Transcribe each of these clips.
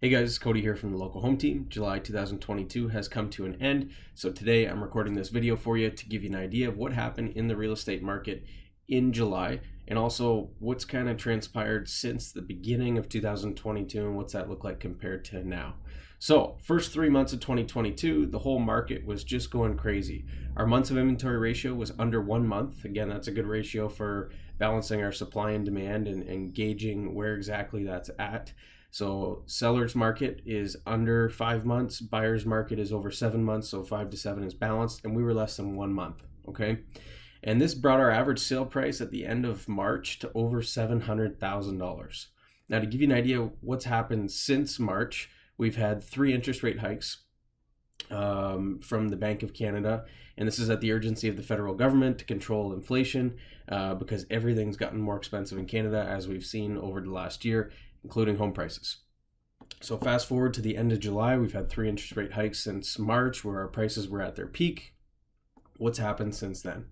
Hey guys, Cody here from the local home team. July 2022 has come to an end, so today I'm recording this video for you to give you an idea of what happened in the real estate market in July and also what's kind of transpired since the beginning of 2022 and what's that look like compared to now. So first 3 months of 2022, the whole market was just going crazy. Our months of inventory ratio was under 1 month. Again, that's a good ratio for balancing our supply and demand and gauging where exactly that's at. So seller's market is under 5 months, buyer's market is over 7 months, so 5 to 7 is balanced, and we were less than 1 month, okay? And this brought our average sale price at the end of March to over $700,000. Now to give you an idea of what's happened since March, we've had 3 interest rate hikes from the Bank of Canada, and this is at the urgency of the federal government to control inflation because everything's gotten more expensive in Canada, as we've seen over the last year, including home prices. So fast forward to the end of July, we've had 3 interest rate hikes since March where our prices were at their peak. What's happened since then?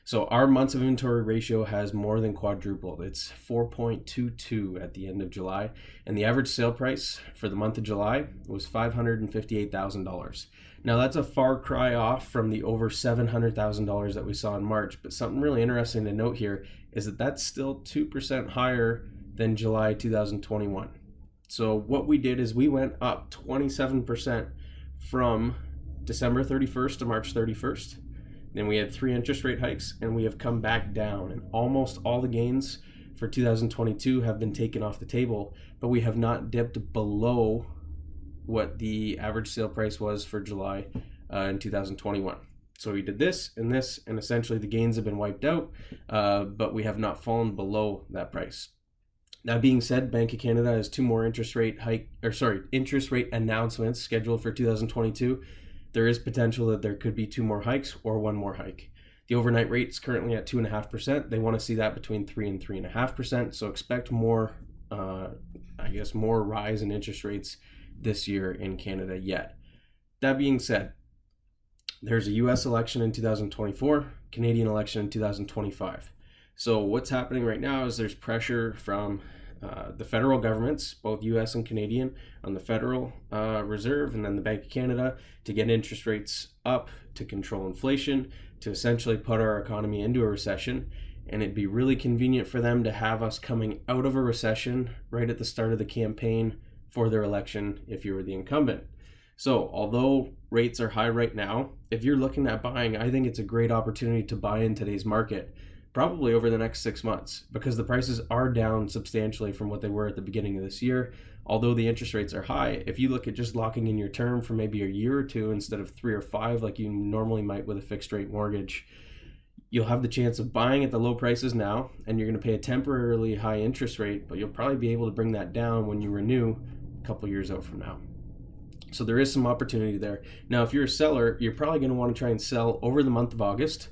So our months of inventory ratio has more than quadrupled. It's 4.22 at the end of July, and the average sale price for the month of July was $558,000. Now that's a far cry off from the over $700,000 that we saw in March, but something really interesting to note here is that that's still 2% higher than July 2021. So what we did is we went up 27% from December 31st to March 31st. Then we had 3 interest rate hikes, and we have come back down, and almost all the gains for 2022 have been taken off the table, but we have not dipped below what the average sale price was for July in 2021. So we did this, and essentially the gains have been wiped out, but we have not fallen below that price. That being said, Bank of Canada has 2 more interest rate announcements scheduled for 2022. There is potential that there could be 2 more hikes or 1 more hike. The overnight rate is currently at 2.5%. They want to see that between 3 and 3.5%. So expect more, more rise in interest rates this year in Canada yet. That being said, there's a U.S. election in 2024, Canadian election in 2025. So what's happening right now is there's pressure from the federal governments, both U.S. and Canadian, on the Federal Reserve and then the Bank of Canada to get interest rates up to control inflation, to essentially put our economy into a recession. And it'd be really convenient for them to have us coming out of a recession right at the start of the campaign for their election if you were the incumbent. So although rates are high right now, if you're looking at buying, I think it's a great opportunity to buy in today's market, probably over the next 6 months, because the prices are down substantially from what they were at the beginning of this year. Although the interest rates are high, if you look at just locking in your term for maybe a year or 2 instead of 3 or 5 like you normally might with a fixed rate mortgage, you'll have the chance of buying at the low prices now, and you're going to pay a temporarily high interest rate, but you'll probably be able to bring that down when you renew a couple years out from now. So there is some opportunity there. Now, if you're a seller, you're probably going to want to try and sell over the month of August,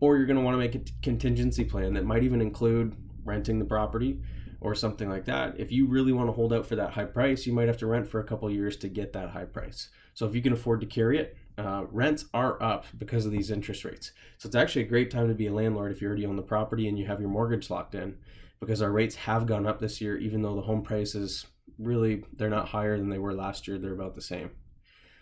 or you're going to want to make a contingency plan that might even include renting the property or something like that. If you really want to hold out for that high price, you might have to rent for a couple of years to get that high price. So if you can afford to carry it, rents are up because of these interest rates. So it's actually a great time to be a landlord if you already own the property and you have your mortgage locked in, because our rates have gone up this year, even though the home prices really, they're not higher than they were last year. They're about the same.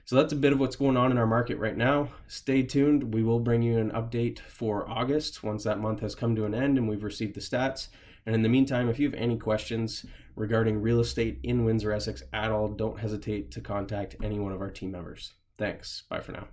So that's a bit of what's going on in our market right now. Stay tuned. We will bring you an update for August once that month has come to an end and we've received the stats. And in the meantime, if you have any questions regarding real estate in Windsor, Essex at all, don't hesitate to contact any one of our team members. Thanks. Bye for now.